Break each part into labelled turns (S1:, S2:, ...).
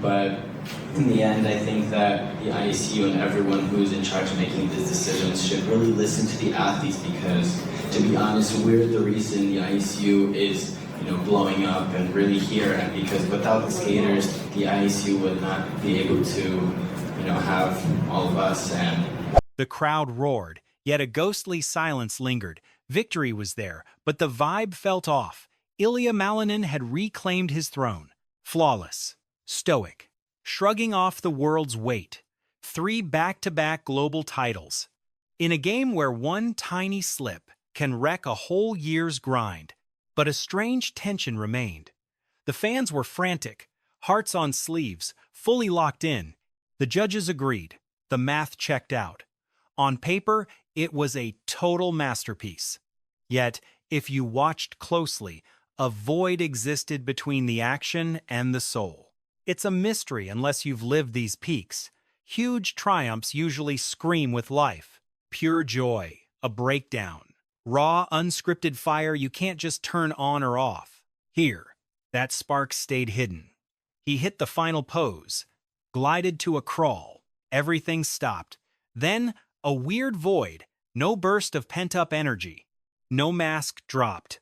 S1: But in the end, I think that the ICU and everyone who's in charge of making these decisions should really listen to the athletes because, to be honest, we're the reason the ICU is blowing up and really here. And because without the skaters, the ICU would not be able to, have all of us. And
S2: The crowd roared, yet a ghostly silence lingered. Victory was there, but the vibe felt off. Ilia Malinin had reclaimed his throne. Flawless, stoic, shrugging off the world's weight. 3 back-to-back global titles. In a game where one tiny slip can wreck a whole year's grind. But a strange tension remained. The fans were frantic, hearts on sleeves, fully locked in. The judges agreed. The math checked out. On paper, it was a total masterpiece. Yet, if you watched closely, a void existed between the action and the soul. It's a mystery unless you've lived these peaks. Huge triumphs usually scream with life. Pure joy, a breakdown. Raw, unscripted fire you can't just turn on or off. Here, that spark stayed hidden. He hit the final pose, glided to a crawl. Everything stopped. Then, a weird void, no burst of pent-up energy. No mask dropped.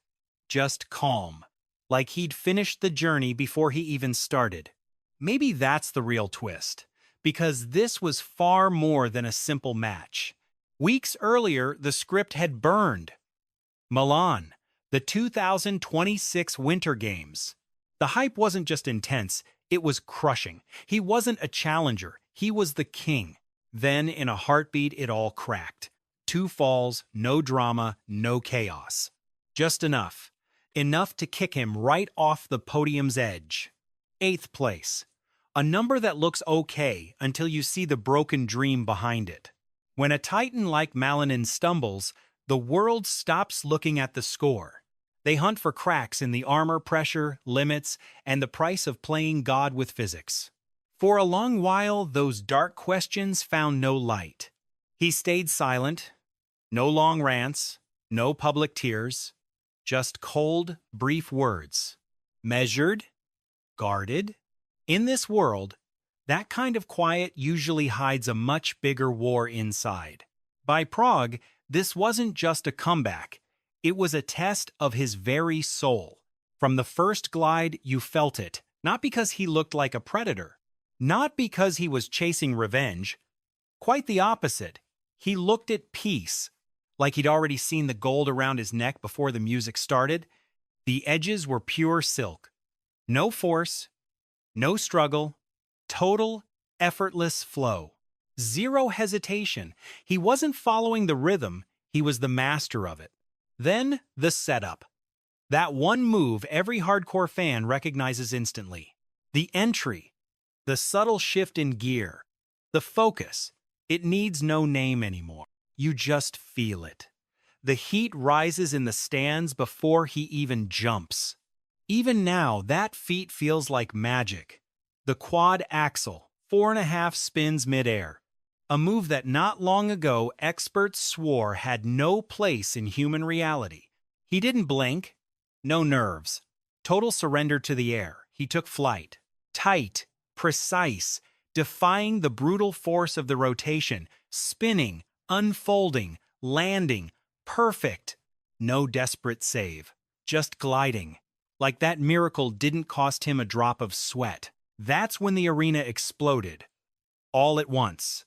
S2: Just calm, like he'd finished the journey before he even started. Maybe that's the real twist, because this was far more than a simple match. Weeks earlier, the script had burned. Milan, the 2026 Winter Games. The hype wasn't just intense, it was crushing. He wasn't a challenger, he was the king. Then, in a heartbeat, it all cracked. 2 falls, no drama, no chaos. Just enough. Enough to kick him right off the podium's edge. 8th place. A number that looks okay until you see the broken dream behind it. When a titan like Malinin stumbles, the world stops looking at the score. They hunt for cracks in the armor, pressure, limits, and the price of playing God with physics. For a long while, those dark questions found no light. He stayed silent. No long rants, no public tears. Just cold, brief words. Measured, guarded. In this world, that kind of quiet usually hides a much bigger war inside. By Prague, this wasn't just a comeback. It was a test of his very soul. From the first glide, you felt it, not because he looked like a predator, not because he was chasing revenge. Quite the opposite. He looked at peace, like he'd already seen the gold around his neck before the music started. The edges were pure silk. No force, no struggle, total, effortless flow. Zero hesitation. He wasn't following the rhythm, he was the master of it. Then, the setup. That one move every hardcore fan recognizes instantly. The entry. The subtle shift in gear. The focus. It needs no name anymore. You just feel it. The heat rises in the stands before he even jumps. Even now, that feat feels like magic. The quad axel, 4.5 spins midair. A move that not long ago experts swore had no place in human reality. He didn't blink. No nerves. Total surrender to the air. He took flight. Tight, precise, defying the brutal force of the rotation, spinning, unfolding, landing, perfect. No desperate save. Just gliding. Like that miracle didn't cost him a drop of sweat. That's when the arena exploded. All at once.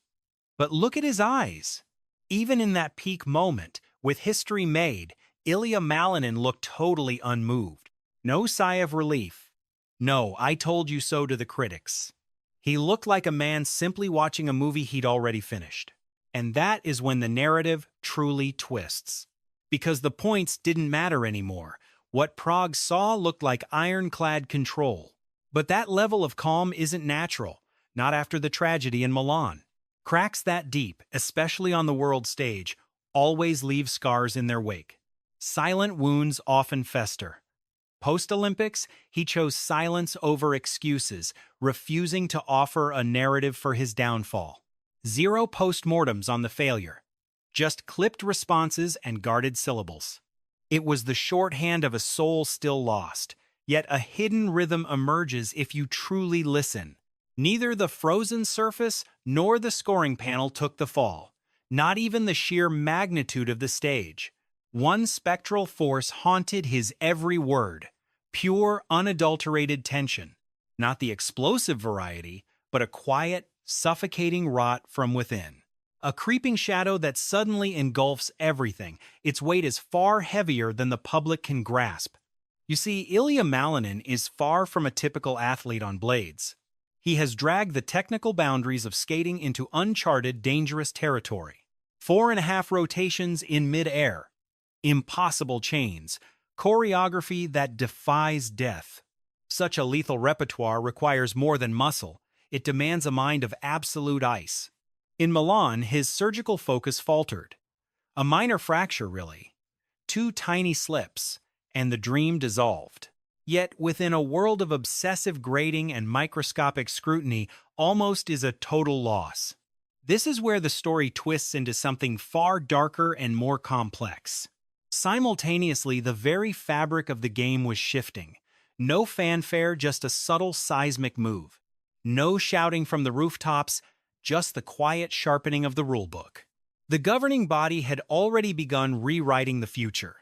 S2: But look at his eyes. Even in that peak moment, with history made, Ilia Malinin looked totally unmoved. No sigh of relief. No, I told you so to the critics. He looked like a man simply watching a movie he'd already finished. And that is when the narrative truly twists. Because the points didn't matter anymore. What Prague saw looked like ironclad control. But that level of calm isn't natural, not after the tragedy in Milan. Cracks that deep, especially on the world stage, always leave scars in their wake. Silent wounds often fester. Post-Olympics, he chose silence over excuses, refusing to offer a narrative for his downfall. Zero postmortems on the failure. Just clipped responses and guarded syllables. It was the shorthand of a soul still lost, yet a hidden rhythm emerges if you truly listen. Neither the frozen surface nor the scoring panel took the fall, not even the sheer magnitude of the stage. One spectral force haunted his every word, pure, unadulterated tension, not the explosive variety, but a quiet, suffocating rot from within. A creeping shadow that suddenly engulfs everything. Its weight is far heavier than the public can grasp. You see, Ilia Malinin is far from a typical athlete on blades. He has dragged the technical boundaries of skating into uncharted, dangerous territory. 4.5 rotations in mid-air. Impossible chains. Choreography that defies death. Such a lethal repertoire requires more than muscle. It demands a mind of absolute ice. In Milan, his surgical focus faltered. A minor fracture, really. 2 tiny slips, and the dream dissolved. Yet, within a world of obsessive grading and microscopic scrutiny, almost is a total loss. This is where the story twists into something far darker and more complex. Simultaneously, the very fabric of the game was shifting. No fanfare, just a subtle seismic move. No shouting from the rooftops, just the quiet sharpening of the rulebook. The governing body had already begun rewriting the future.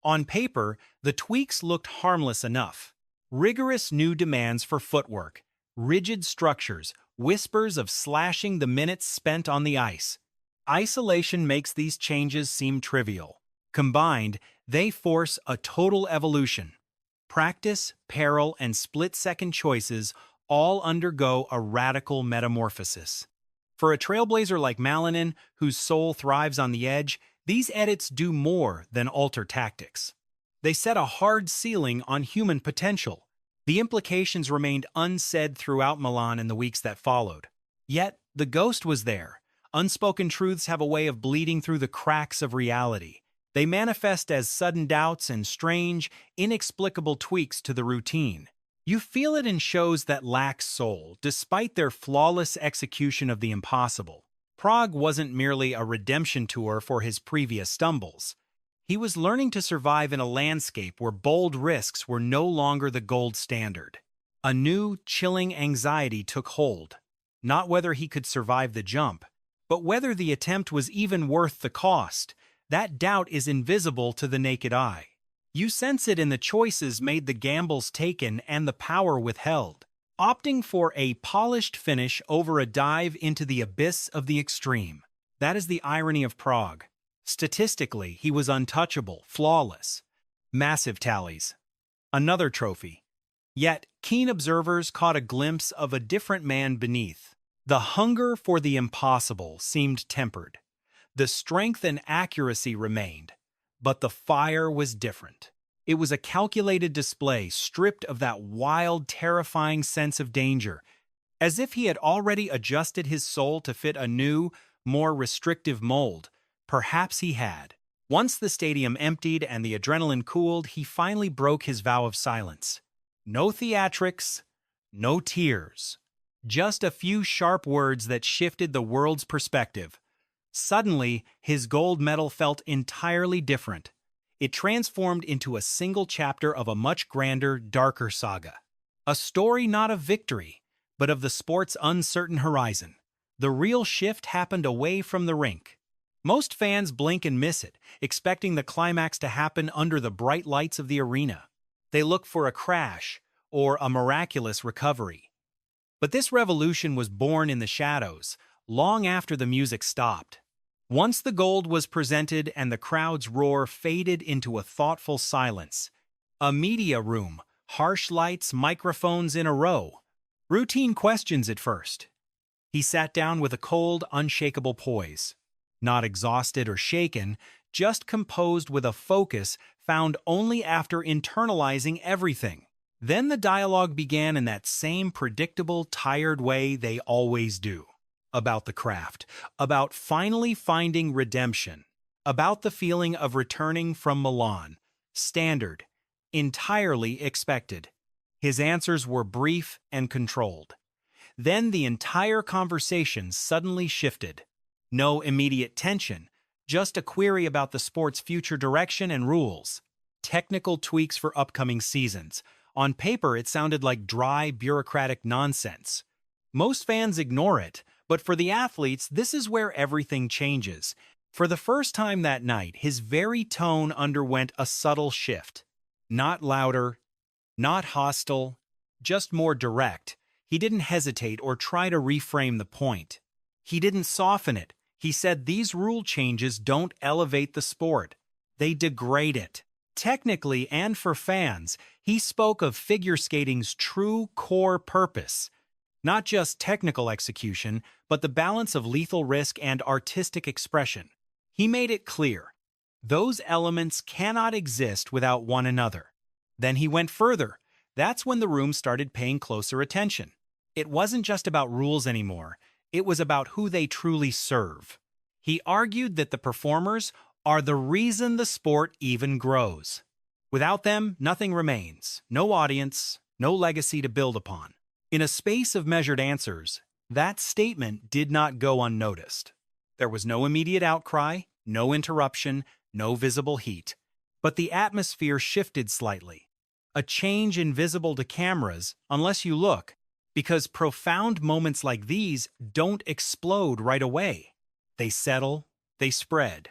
S2: On paper, the tweaks looked harmless enough. Rigorous new demands for footwork, rigid structures, whispers of slashing the minutes spent on the ice. Isolation makes these changes seem trivial. Combined, they force a total evolution. Practice, peril, and split-second choices all undergo a radical metamorphosis. For a trailblazer like Malinin, whose soul thrives on the edge, these edits do more than alter tactics. They set a hard ceiling on human potential. The implications remained unsaid throughout Milan in the weeks that followed. Yet, the ghost was there. Unspoken truths have a way of bleeding through the cracks of reality. They manifest as sudden doubts and strange, inexplicable tweaks to the routine. You feel it in shows that lack soul, despite their flawless execution of the impossible. Prague wasn't merely a redemption tour for his previous stumbles. He was learning to survive in a landscape where bold risks were no longer the gold standard. A new, chilling anxiety took hold. Not whether he could survive the jump, but whether the attempt was even worth the cost. That doubt is invisible to the naked eye. You sense it in the choices made, the gambles taken, and the power withheld. Opting for a polished finish over a dive into the abyss of the extreme. That is the irony of Prague. Statistically, he was untouchable, flawless. Massive tallies. Another trophy. Yet, keen observers caught a glimpse of a different man beneath. The hunger for the impossible seemed tempered. The strength and accuracy remained, but the fire was different. It was a calculated display, stripped of that wild, terrifying sense of danger, as if he had already adjusted his soul to fit a new, more restrictive mold. Perhaps he had. Once the stadium emptied and the adrenaline cooled, he finally broke his vow of silence. No theatrics, no tears. Just a few sharp words that shifted the world's perspective. Suddenly, his gold medal felt entirely different. It transformed into a single chapter of a much grander, darker saga. A story not of victory, but of the sport's uncertain horizon. The real shift happened away from the rink. Most fans blink and miss it, expecting the climax to happen under the bright lights of the arena. They look for a crash or a miraculous recovery. But this revolution was born in the shadows, long after the music stopped. Once the gold was presented and the crowd's roar faded into a thoughtful silence. A media room, harsh lights, microphones in a row. Routine questions at first. He sat down with a cold, unshakable poise. Not exhausted or shaken, just composed with a focus found only after internalizing everything. Then the dialogue began in that same predictable, tired way they always do. About the craft, about finally finding redemption, about the feeling of returning from Milan. Standard, entirely expected. His answers were brief and controlled. Then the entire conversation suddenly shifted. No immediate tension, just a query about the sport's future direction and rules. Technical tweaks for upcoming seasons. On paper, it sounded like dry, bureaucratic nonsense. Most fans ignore it, but for the athletes, this is where everything changes. For the first time that night, his very tone underwent a subtle shift. Not louder, not hostile, just more direct. He didn't hesitate or try to reframe the point. He didn't soften it. He said these rule changes don't elevate the sport. They degrade it. Technically and for fans, he spoke of figure skating's true core purpose. Not just technical execution, but the balance of lethal risk and artistic expression. He made it clear. Those elements cannot exist without one another. Then he went further. That's when the room started paying closer attention. It wasn't just about rules anymore. It was about who they truly serve. He argued that the performers are the reason the sport even grows. Without them, nothing remains. No audience, no legacy to build upon. In a space of measured answers, that statement did not go unnoticed. There was no immediate outcry, no interruption, no visible heat. But the atmosphere shifted slightly. A change invisible to cameras unless you look, because profound moments like these don't explode right away. They settle, they spread.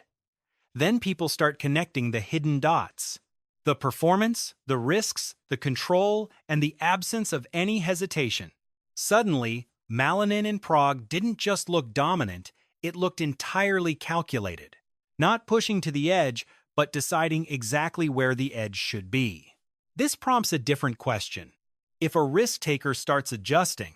S2: Then people start connecting the hidden dots. The performance, the risks, the control, and the absence of any hesitation. Suddenly, Malinin in Prague didn't just look dominant, it looked entirely calculated. Not pushing to the edge, but deciding exactly where the edge should be. This prompts a different question. If a risk taker starts adjusting,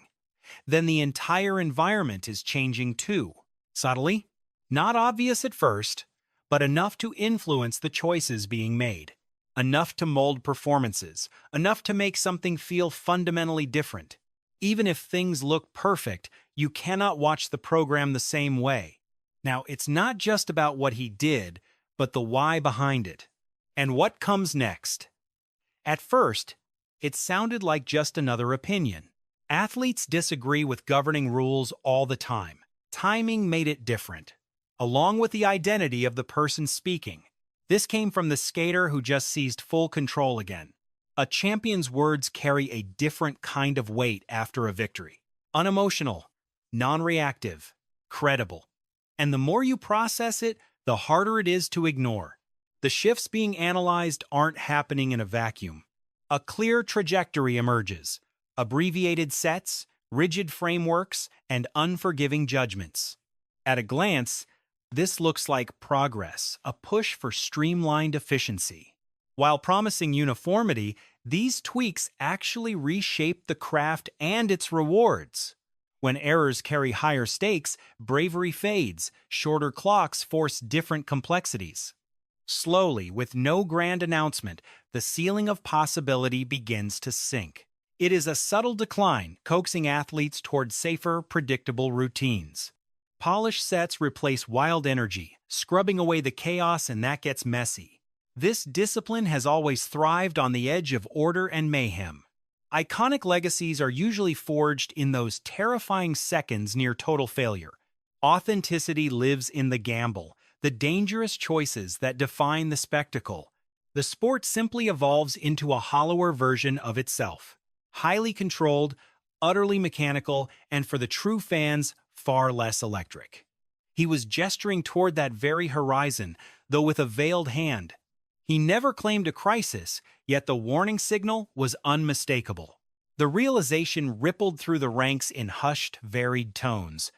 S2: then the entire environment is changing too. Subtly, not obvious at first, but enough to influence the choices being made. Enough to mold performances, enough to make something feel fundamentally different. Even if things look perfect, you cannot watch the program the same way. Now, it's not just about what he did, but the why behind it. And what comes next? At first, it sounded like just another opinion. Athletes disagree with governing rules all the time. Timing made it different, along with the identity of the person speaking. This came from the skater who just seized full control again. A champion's words carry a different kind of weight after a victory. Unemotional, non-reactive, credible. And the more you process it, the harder it is to ignore. The shifts being analyzed aren't happening in a vacuum. A clear trajectory emerges. Abbreviated sets, rigid frameworks, and unforgiving judgments. At a glance, this looks like progress, a push for streamlined efficiency. While promising uniformity, these tweaks actually reshape the craft and its rewards. When errors carry higher stakes, bravery fades, shorter clocks force different complexities. Slowly, with no grand announcement, the ceiling of possibility begins to sink. It is a subtle decline, coaxing athletes toward safer, predictable routines. Polished sets replace wild energy, scrubbing away the chaos, and that gets messy. This discipline has always thrived on the edge of order and mayhem. Iconic legacies are usually forged in those terrifying seconds near total failure. Authenticity lives in the gamble, the dangerous choices that define the spectacle. The sport simply evolves into a hollower version of itself. Highly controlled, utterly mechanical, and for the true fans, far less electric. He was gesturing toward that very horizon, though with a veiled hand. He never claimed a crisis, yet the warning signal was unmistakable. The realization rippled through the ranks in hushed, varied tones.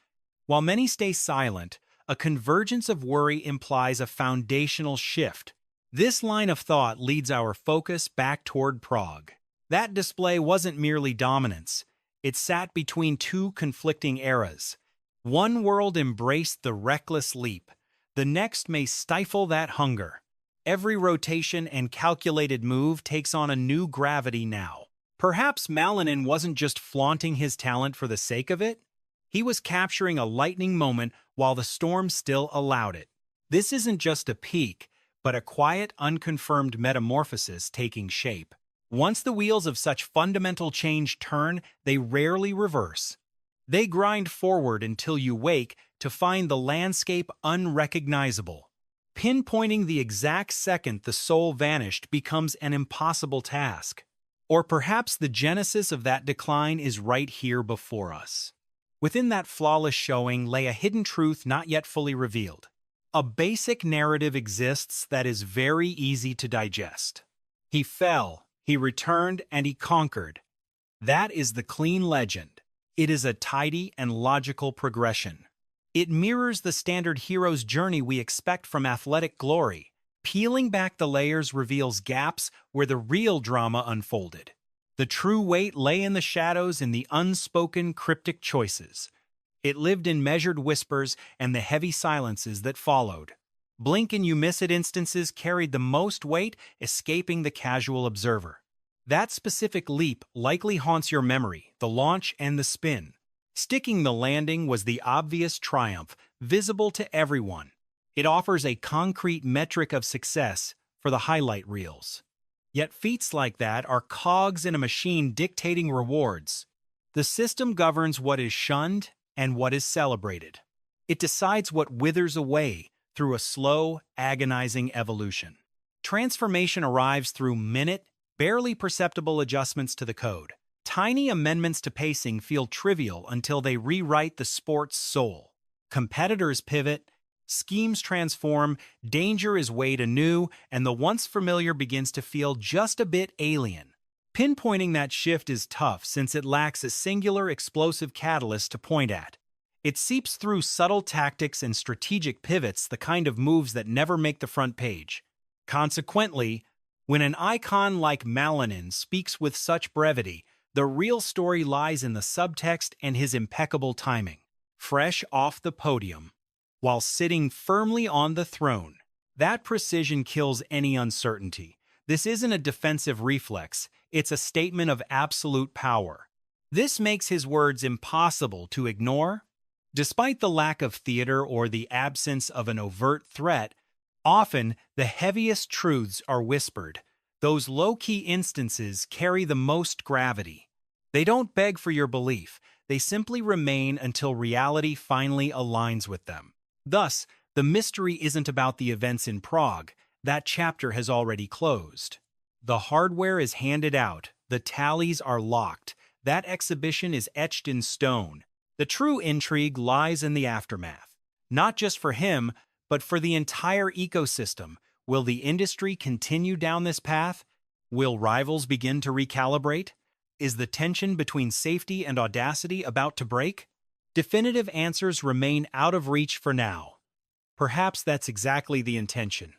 S2: While many stay silent, a convergence of worry implies a foundational shift. This line of thought leads our focus back toward Prague. That display wasn't merely dominance. It sat between two conflicting eras. One world embraced the reckless leap. The next may stifle that hunger. Every rotation and calculated move takes on a new gravity now. Perhaps Malinin wasn't just flaunting his talent for the sake of it. He was capturing a lightning moment while the storm still allowed it. This isn't just a peak, but a quiet, unconfirmed metamorphosis taking shape. Once the wheels of such fundamental change turn, they rarely reverse. They grind forward until you wake to find the landscape unrecognizable. Pinpointing the exact second the soul vanished becomes an impossible task. Or perhaps the genesis of that decline is right here before us. Within that flawless showing lay a hidden truth not yet fully revealed. A basic narrative exists that is very easy to digest. He fell, he returned, and he conquered. That is the clean legend. It is a tidy and logical progression. It mirrors the standard hero's journey we expect from athletic glory. Peeling back the layers reveals gaps where the real drama unfolded. The true weight lay in the shadows, in the unspoken cryptic choices. It lived in measured whispers and the heavy silences that followed. Blink and you miss it instances carried the most weight, escaping the casual observer. That specific leap likely haunts your memory, the launch and the spin. Sticking the landing was the obvious triumph, visible to everyone. It offers a concrete metric of success for the highlight reels. Yet feats like that are cogs in a machine dictating rewards. The system governs what is shunned and what is celebrated. It decides what withers away through a slow, agonizing evolution. Transformation arrives through barely perceptible adjustments to the code. Tiny amendments to pacing feel trivial until they rewrite the sport's soul. Competitors pivot, schemes transform, danger is weighed anew, and the once familiar begins to feel just a bit alien. Pinpointing that shift is tough since it lacks a singular explosive catalyst to point at. It seeps through subtle tactics and strategic pivots, the kind of moves that never make the front page. Consequently, when an icon like Malinin speaks with such brevity, the real story lies in the subtext and his impeccable timing. Fresh off the podium, while sitting firmly on the throne, that precision kills any uncertainty. This isn't a defensive reflex, it's a statement of absolute power. This makes his words impossible to ignore. Despite the lack of theater or the absence of an overt threat, often the heaviest truths are whispered. Those low-key instances carry the most gravity. They don't beg for your belief, they simply remain until reality finally aligns with them. Thus, the mystery isn't about the events in Prague. That chapter has already closed. The hardware is handed out, the tallies are locked, that exhibition is etched in stone. The true intrigue lies in the aftermath. Not just for him, but for the entire ecosystem. Will the industry continue down this path? Will rivals begin to recalibrate? Is the tension between safety and audacity about to break? Definitive answers remain out of reach for now. Perhaps that's exactly the intention.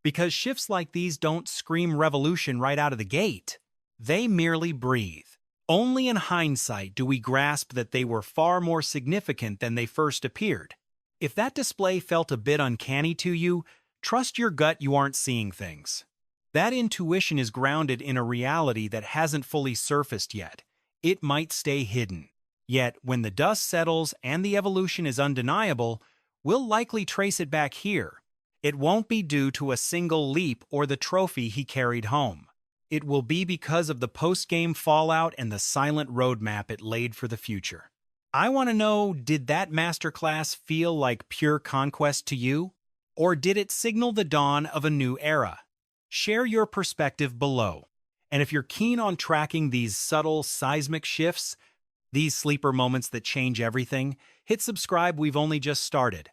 S2: Because shifts like these don't scream revolution right out of the gate. They merely breathe. Only in hindsight do we grasp that they were far more significant than they first appeared. If that display felt a bit uncanny to you, trust your gut you aren't seeing things. That intuition is grounded in a reality that hasn't fully surfaced yet. It might stay hidden. Yet, when the dust settles and the evolution is undeniable, we'll likely trace it back here. It won't be due to a single leap or the trophy he carried home. It will be because of the post-game fallout and the silent roadmap it laid for the future. I want to know, did that masterclass feel like pure conquest to you? Or did it signal the dawn of a new era? Share your perspective below. And if you're keen on tracking these subtle, seismic shifts, these sleeper moments that change everything, hit subscribe, we've only just started.